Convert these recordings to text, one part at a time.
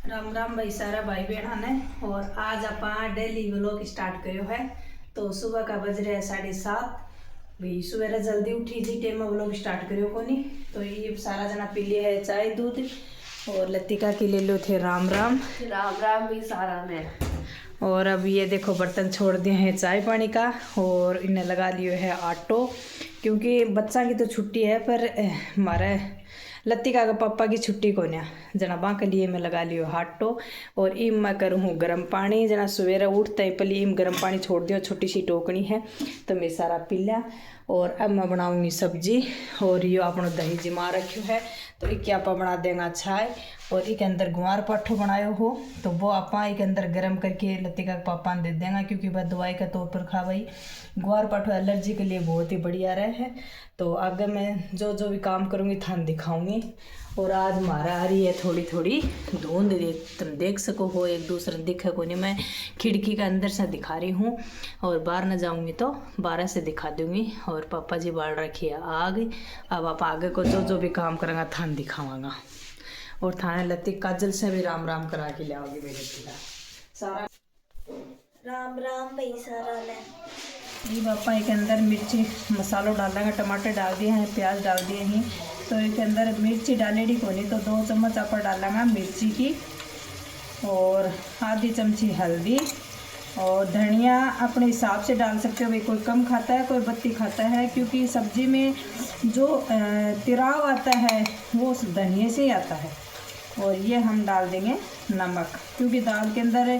राम राम भाई सारा भाई बहन ने। और आज आप डेली व्लॉग स्टार्ट करो है। तो सुबह का बज रहे हैं 7:30 भाई। सुबह जल्दी उठी जी टाइम में व्लॉग स्टार्ट करो को नहीं। तो ये सारा जना पी लिया है चाय दूध। और लतिका के ले लो थे राम राम राम राम भी सारा में। और अब ये देखो बर्तन छोड़ दिए हैं चाय पानी का। और इन्हें लगा लियो है आटो, क्योंकि बच्चा की तो छुट्टी है पर हमारे लतिका का पापा की छुट्टी को न्या जना बाँ के लिए मैं लगा लियो हाटो। और इम मैं करूँ गर्म पानी। जना सवेरे उठते ही पहले इम गर्म पानी छोड़ दियो, छोटी सी टोकनी है तो मैं सारा पी लिया। और अब मैं बनाऊंगी सब्जी। और ये अपना दही जमा रखियो है तो एक आप बना देंगे चाय। और एक अंदर गुआर पाठो बनायो हो तो वो आप एक अंदर गर्म करके लतिका के पापा ने दे देंगे, क्योंकि वह दवाई का तौर पर खा भाई। गुआर पाठो एलर्जी के लिए बहुत ही बढ़िया रहे है। तो आगे मैं जो जो भी काम करूँगी थान दिखाऊंगी। और आज हमारा आ रही है थोड़ी थोड़ी धुंध, तुम देख सको हो एक दूसरे दिखे को नहीं। मैं खिड़की का अंदर से दिखा रही हूँ और बाहर न जाऊँगी तो बाहर से दिखा दूँगी। और पापा जी बाढ़ रखी है आग। अब आप आगे को जो जो भी काम करेंगे थान दिखावांगा। और थाने लती काजल से भी राम राम करा के ले आओगी मेरे खिला सारा। राम राम भाई सारा ने। ये पापा एक अंदर मिर्ची मसालो डालेंगे, टमाटर डाल दिए हैं, प्याज डाल दिए हैं। तो एक अंदर मिर्ची डालेगी को नहीं तो 2 चम्मच आप डालेंगे मिर्ची की। और आधी चमची हल्दी। और धनिया अपने हिसाब से डाल सकते हो भाई, कोई कम खाता है कोई बत्ती खाता है, क्योंकि सब्जी में जो तिराव आता है वो उस धनिए से ही आता है। और ये हम डाल देंगे नमक, क्योंकि दाल के अंदर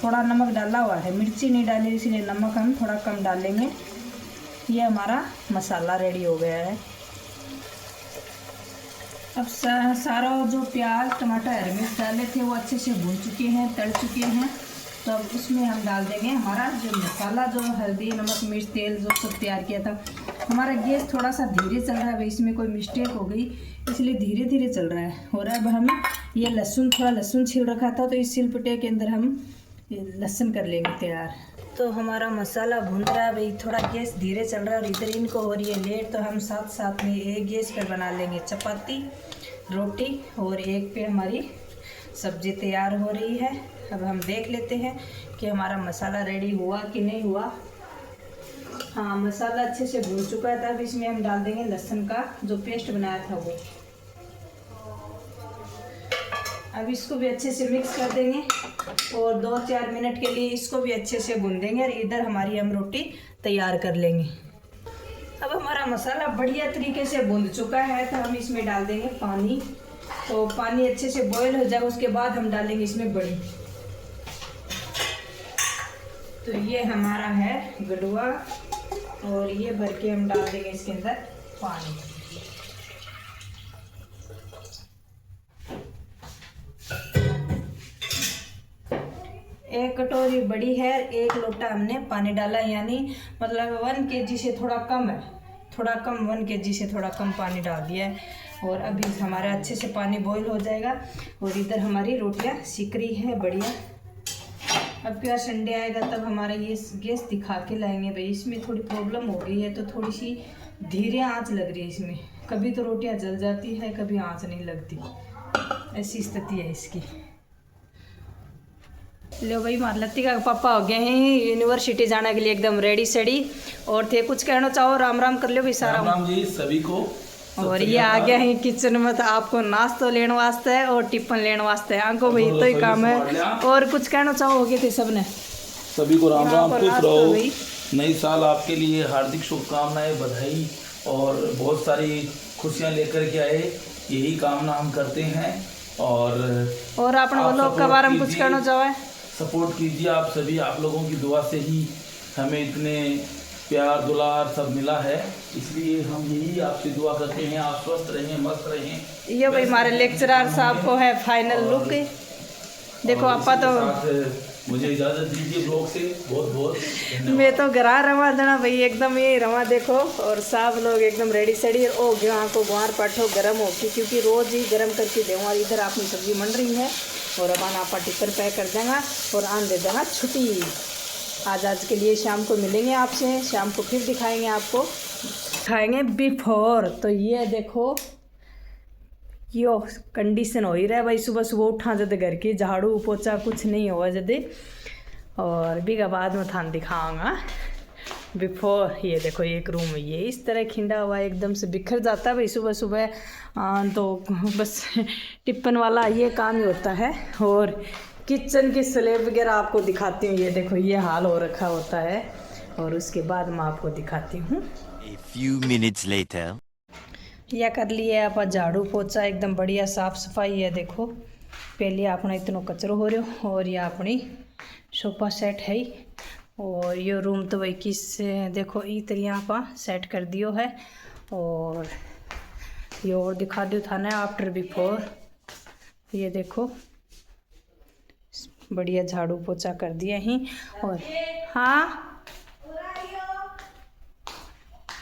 थोड़ा नमक डाला हुआ है, मिर्ची नहीं डाली इसलिए नमक हम थोड़ा कम डालेंगे। ये हमारा मसाला रेडी हो गया है। अब सारा जो प्याज टमाटर हरी मिर्च डाले थे वो अच्छे से भून चुके हैं, तल चुके हैं। तो अब उसमें हम डाल देंगे हमारा जो मसाला, जो हल्दी नमक मिर्च तेल जो सब तैयार किया था। हमारा गैस थोड़ा सा धीरे चल रहा है भाई, इसमें कोई मिस्टेक हो गई इसलिए धीरे धीरे चल रहा है। और अब हम ये थोड़ा लहसुन छिल रखा था तो इस सिलपटे के अंदर हम लहसुन कर लेंगे तैयार। तो हमारा मसाला भून रहा है भाई, थोड़ा गैस धीरे चल रहा है। और इधर इनको हो रही है लेट, तो हम साथ साथ में एक गैस पर बना लेंगे चपाती रोटी। और एक पे हमारी सब्जी तैयार हो रही है। अब हम देख लेते हैं कि हमारा मसाला रेडी हुआ कि नहीं हुआ। हाँ, मसाला अच्छे से भून चुका है। तब इसमें हम डाल देंगे लहसुन का जो पेस्ट बनाया था वो। अब इसको भी अच्छे से मिक्स कर देंगे और 2-4 मिनट के लिए इसको भी अच्छे से भून देंगे। और इधर हमारी हम रोटी तैयार कर लेंगे। अब हमारा मसाला बढ़िया तरीके से भून चुका है तो हम इसमें डाल देंगे पानी। तो पानी अच्छे से बॉईल हो जाएगा, उसके बाद हम डालेंगे इसमें बड़ी। तो ये हमारा है गडुआ और ये भर के हम डाल देंगे इसके अंदर पानी। एक कटोरी बड़ी है, 1 लोटा हमने पानी डाला, यानी मतलब 1 kg से थोड़ा कम है, थोड़ा कम 1 kg से थोड़ा कम पानी डाल दिया है। और अभी हमारा अच्छे से पानी बॉईल हो जाएगा। और इधर हमारी रोटियां सिक रही है बढ़िया। अब क्या संडे आएगा तब हमारा ये गैस दिखा के लाएंगे भाई। इसमें थोड़ी प्रॉब्लम हो गई है तो थोड़ी सी धीरे आंच लग रही है इसमें। कभी तो रोटियां जल जाती है, कभी आंच नहीं लगती, ऐसी स्थिति है इसकी। लो भाई, हमारे लतिका का पापा हो गए हैं यूनिवर्सिटी जाने के लिए एकदम रेडी सेडी। और थे कुछ कहना चाहो? राम राम कर लो भाई सारा। राम राम जी सभी को। और ये आ गया है किचन में तो आपको नाश्ता लेने वास्ते और टिफिन लेने वास्ते आंको भाई तो ही काम है। और कुछ कहना चाहोगे थे सबने? सभी को राम राम, खुश रहो। नई साल आपके लिए हार्दिक शुभकामनाएं, बधाई और बहुत सारी खुशियां लेकर के आए, यही कामना हम करते हैं। और आपने बोलो के बारे में कुछ कहना चाहो? सपोर्ट कीजिए आप सभी, आप लोगों की दुआ से ही हमें इतने प्यार दुलार सब मिला है, इसलिए हम यही आपसे दुआ करते हैं आप स्वस्थ रहें, मस्त रहें। ये भाई हमारे लेक्चरर साहब को है फाइनल लुक। देखो आपा तो मुझे इजाज़त दीजिए ब्लॉग से, बहुत बहुत मैं तो गरा रवा जना भाई एकदम ये रवा देखो। और सब लोग एकदम रेडी सेडी ओ गेहूँ को गुआर पाठो गर्म होगी, क्योंकि रोज़ ही गर्म करके देऊँ। और इधर अपनी सब्जी बन रही है और अब आपा टिफिन पैक कर देंगे और आन दे देंगे छुट्टी। आज के लिए शाम को मिलेंगे आपसे, शाम को फिर दिखाएंगे आपको, खाएंगे बिफोर। तो ये देखो यो कंडीशन हो ही रहा है भाई। सुबह सुबह उठा जद घर की झाड़ू पोछा कुछ नहीं हुआ जदे। और बीघा बाद में थान दिखाऊंगा बिफोर। ये देखो एक रूम है, ये इस तरह खिंडा हुआ है, एकदम से बिखर जाता है भाई सुबह सुबह। तो बस टिप्पन वाला ये काम ही होता है। और किचन की स्लैब वगैरह आपको दिखाती हूँ। ये देखो ये हाल हो रखा होता है। और उसके बाद मैं आपको दिखाती हूँ। A few minutes later. यह कर लिए आप झाड़ू पोछा एकदम बढ़िया साफ सफाई है। देखो पहले अपना इतना कचरो हो रहा। और ये अपनी सोफा सेट है। और ये रूम तो भाई किस देखो ई तरह आप सेट कर दियो है। और ये और दिखा दियो था ना आफ्टर बिफोर। ये देखो बढ़िया झाड़ू पोछा कर दिया ही। और हाँ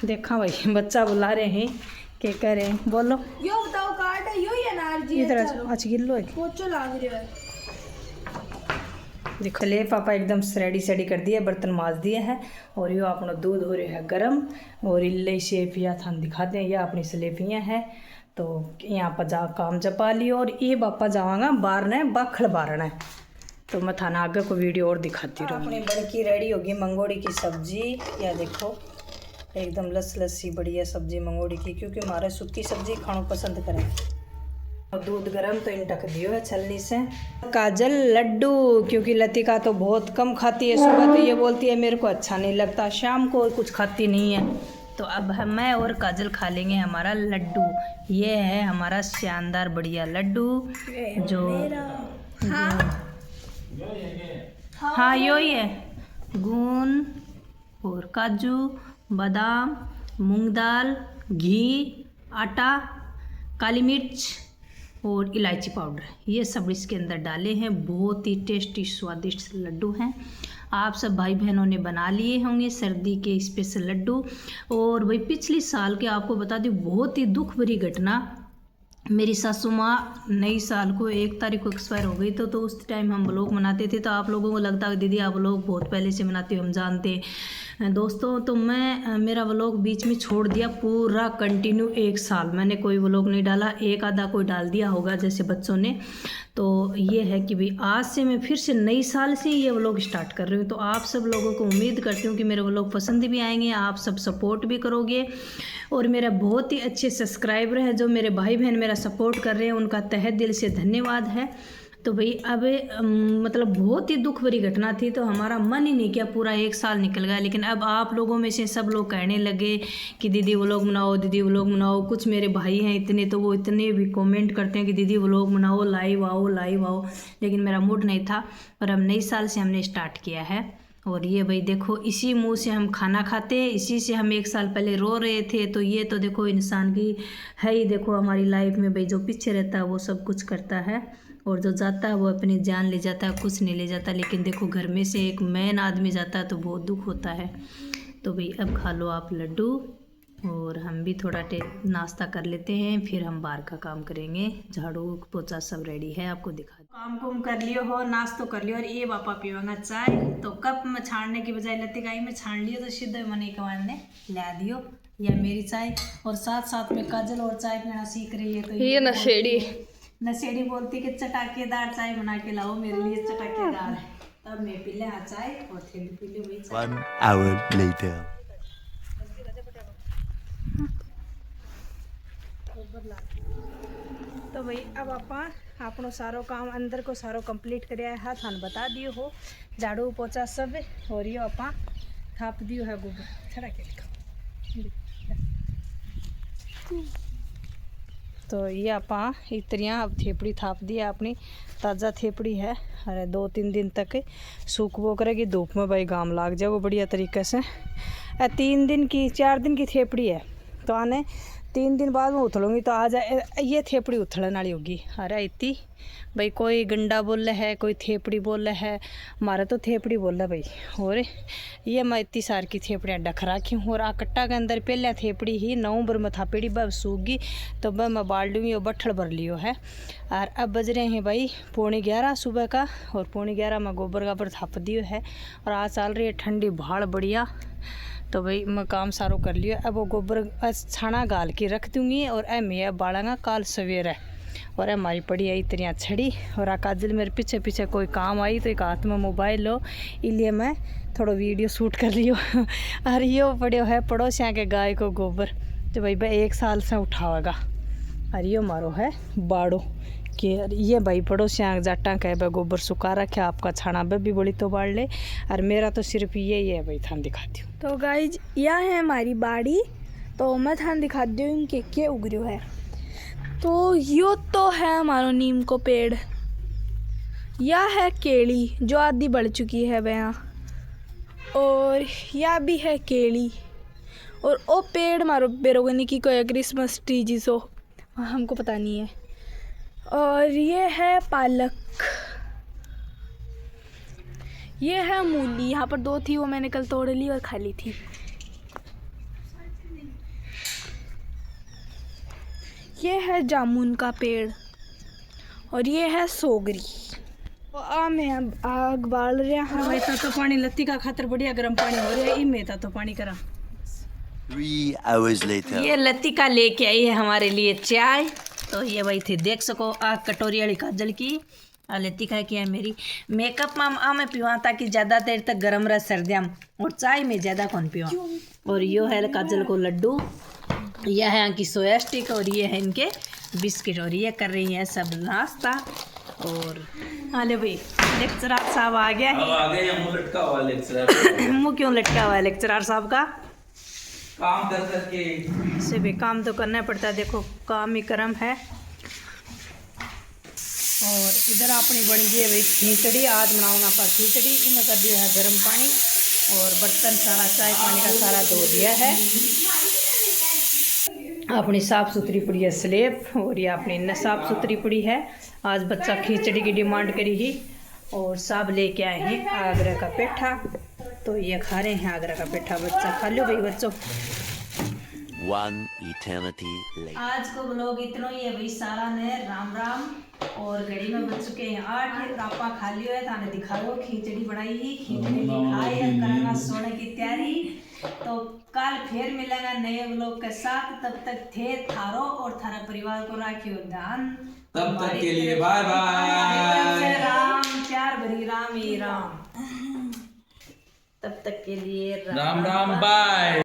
देखा भाई बच्चा बुला रहे हैं, क्या कह रहे हैं बोलो। यो बताओ कार्ड है यो या नारजी इधर अच्छा गिल्लो है पोचो लाग रहा है। देखो ले पापा एकदम रेडी सेडी कर दिया, बर्तन माज दिया है। और यो अपना दूध हो रहा है गरम। और इल्ले सेफिया थान दिखाते हैं, ये अपनी सलेफियाँ हैं। तो यहाँ पर जा काम जपा लियो। और ये बापा जावांगा बारना है बाखड़ बारना है। तो मैं थाना आगे को वीडियो और दिखाती रहूँ। अपनी बड़की रेडी होगी मंगोड़ी की सब्जी। या देखो एकदम लस्सी बढ़िया सब्जी मंगोड़ी की, क्योंकि हमारे सूखी सब्जी खाना पसंद करें। और दूध गरम तो इन टक दियो है छलनी से। काजल लड्डू, क्योंकि लतिका तो बहुत कम खाती है। सुबह तो ये बोलती है मेरे को अच्छा नहीं लगता, शाम को कुछ खाती नहीं है। तो अब मैं और काजल खा लेंगे हमारा लड्डू। ये है हमारा शानदार बढ़िया लड्डू जो हाँ यो ही है। गूंद और काजू बादाम मूंग दाल घी आटा काली मिर्च और इलायची पाउडर, ये सब इसके अंदर डाले हैं। बहुत ही टेस्टी स्वादिष्ट लड्डू हैं। आप सब भाई बहनों ने बना लिए होंगे सर्दी के स्पेशल लड्डू। और भाई पिछले साल के आपको बता दूं बहुत ही दुख भरी घटना। मेरी सासू माँ नई साल को 1 तारीख को एक्सपायर हो गई। तो उस टाइम हम लोग मनाते थे। तो आप लोगों को लगता है दीदी आप लोग बहुत पहले से मनाते हो, हम जानते दोस्तों। तो मैं मेरा व्लॉग बीच में छोड़ दिया पूरा कंटिन्यू 1 साल मैंने कोई व्लॉग नहीं डाला। एक आधा कोई डाल दिया होगा जैसे बच्चों ने। तो ये है कि भाई आज से मैं फिर से नई साल से ये व्लॉग स्टार्ट कर रही हूँ। तो आप सब लोगों को उम्मीद करती हूँ कि मेरे व्लॉग पसंद भी आएंगे, आप सब सपोर्ट भी करोगे। और मेरा बहुत ही अच्छे सब्सक्राइबर है जो मेरे भाई बहन मेरा सपोर्ट कर रहे हैं, उनका तहे दिल से धन्यवाद है। तो भाई अब मतलब बहुत ही दुख भरी घटना थी। तो हमारा मन ही नहीं किया, पूरा 1 साल निकल गया। लेकिन अब आप लोगों में से सब लोग कहने लगे कि दीदी व्लॉग बनाओ, दीदी व्लॉग बनाओ। कुछ मेरे भाई हैं इतने, तो वो इतने भी कमेंट करते हैं कि दीदी व्लॉग बनाओ, लाइव आओ लाइव आओ। लेकिन मेरा मूड नहीं था। पर अब नई साल से हमने स्टार्ट किया है। और ये भाई देखो इसी मुंह से हम खाना खाते हैं, इसी से हम 1 साल पहले रो रहे थे। तो ये तो देखो इंसान की है ही। देखो हमारी लाइफ में भाई जो पीछे रहता है वो सब कुछ करता है, और जो जाता है वो अपनी जान ले जाता है, कुछ नहीं ले जाता। लेकिन देखो घर में से एक मेन आदमी जाता है तो बहुत दुख होता है। तो भाई अब खा लो आप लड्डू, और हम भी थोड़ा नाश्ता कर लेते हैं, फिर हम बाहर का काम करेंगे। झाड़ू पोछा सब रेडी है, आपको दिखा काम कुम कर लियो हो, नाश्तो कर लियो। और ये पापा पीवांगा चाय। तो कप में छाड़ने की बजाय लतिकाई में छाड़ लियो तो सीधे मनी कमान ने ला दियो या मेरी चाय। और साथ साथ में काजल और चाय पीना सीख रही है। तो ये नशेड़ी बोलती कि चटाकेदार चाय बना के लाओ मेरे लिए, चटाकेदार। तब मैं पी ले चाय और फिर पी ले वही चाय। 1 hour later. तो भाई अब आपनो सारो काम अंदर को सारो कंप्लीट कर है, थान बता दियो हो झाड़ू पोछा सब। और ये आपा थाप दियो है गोबर छड़ा के। तो ये आपा इतरियाँ अब थेपड़ी थाप दी है अपनी, ताज़ा थेपड़ी है। अरे 2-3 दिन तक सूख वो करेगी धूप में भाई, गाम लाग जाएगा बढ़िया तरीके से। 3 दिन की 4 दिन की थेपड़ी है। तो आने 3 दिन बाद में उथलूँगी तो आ जाए ये थेपड़ी उथलन वाली होगी। अरे इतनी भाई कोई गंडा बोल रहा है, कोई थेपड़ी बोल रहा है, हमारा तो थेपड़ी बोल रहा है भाई। और ये मैं इतनी सार की थेपड़ियाँ डख रखी हूँ। और आ कट्टा के अंदर पहले थेपड़ी ही नवंबर में थापेड़ी बब सूखी तो बब मैं बाल दूँगी और बट्ठल भर लियो है। और अब बज रहे हैं भाई 11:15 सुबह का। और 11:15 में गोबर गाबर थाप दियो है। और आज चल रही है ठंडी भाड़ बढ़िया। तो भाई मैं काम सारो कर लियो। अब वो गोबर छाना गाल के रख दूँगी और मैं बालांगा काल सवेरे। और हमारी पड़ी है इतनी छड़ी और काजल मेरे पीछे पीछे कोई काम आई तो एक हाथ में मोबाइल लो इसलिए मैं थोड़ा वीडियो शूट कर लियो। और यो पड़ो है पड़ोसियाँ के गाय को गोबर जो भाई 1 साल से उठावेगा। और यो मारो है बाड़ो कि ये भाई पड़ोसियाँ जाटा कह भाई गोबर सुखा रखे आपका छाना भी बड़ी तो बाढ़ ले। और मेरा तो सिर्फ यही है भाई थान दिखाती हूँ। तो गाइज यह है हमारी बाड़ी, तो मैं थान दिखा दी हूँ के उगरियो है। तो यो तो है हमारो नीम को पेड़, यह है केली जो आधी बढ़ चुकी है वहाँ, और यह भी है केली, और ओ पेड़ मारो बेरोगनी की कोई क्रिसमस ट्री जिसो हमको पता नहीं है। और ये है पालक, ये है मूली, यहाँ पर 2 थी वो मैंने कल तोड़ ली और खा ली थी। ये है जामुन का पेड़ और ये है सोगरी। तो आम है आग बाल रहे हैं भाई तो पानी लत्ती का खातर बढ़िया गर्म पानी हो रहा है इनमें तो पानी करा। 3 hours later. ये लतिका लेके आई है हमारे लिए चाय। तो ये भाई थी देख सको आ कटोरी वाली काजल की लतिका की है मेरी मेकअप में मैं पीवा ताकि ज़्यादा देर तक गर्म रहे सर्दियाँ और चाय में ज़्यादा कौन पीवा। और यो है काजल को लड्डू, यह है इनकी सोया स्टिक और ये है इनके बिस्किट और ये कर रही है सब नाश्ता। और हाँ ले भाई लेक्चरार साहब आ गया है। आ गए मुँह लटका हुआ लेक्चरर। मुँह क्यों लटका हुआ है लेक्चरार साहब का? काम कर करके से भी काम तो करना पड़ता है, देखो काम ही कर्म है। और इधर अपनी बन गई है भाई खिचड़ी, आज बनाऊंगा आपका खिचड़ी। इनमें कर दिया है गर्म पानी और बर्तन सारा चाय पानी का सारा धो दिया है। अपनी साफ़ सुथरी पड़ी है स्लेब और ये अपनी न साफ़ सुथरी पड़ी है। आज बच्चा खिचड़ी की डिमांड करी ही और सब लेके आए हैं आगरा का पेठा, तो ये खा रहे हैं आगरा का पेठा। बच्चा खा लो भाई बच्चों। 1 eternity later. आज को ब्लॉग इतना ही है भाई, सारा ने राम राम। और घड़ी में बज चुके हैं 8। आपा खा लियो है थाने दिखाओ खिचड़ी बनाई ही, खिचड़ी खाई है, करना सोने की तैयारी। तो कल फिर मिलेगा नए ब्लॉग के साथ, तब तक थे थारो और थारा परिवार को राखियो ध्यान। तब तक के लिए बाय बाय। राम प्यार भरी राम ही राम। तब तक के लिए राम राम बाय।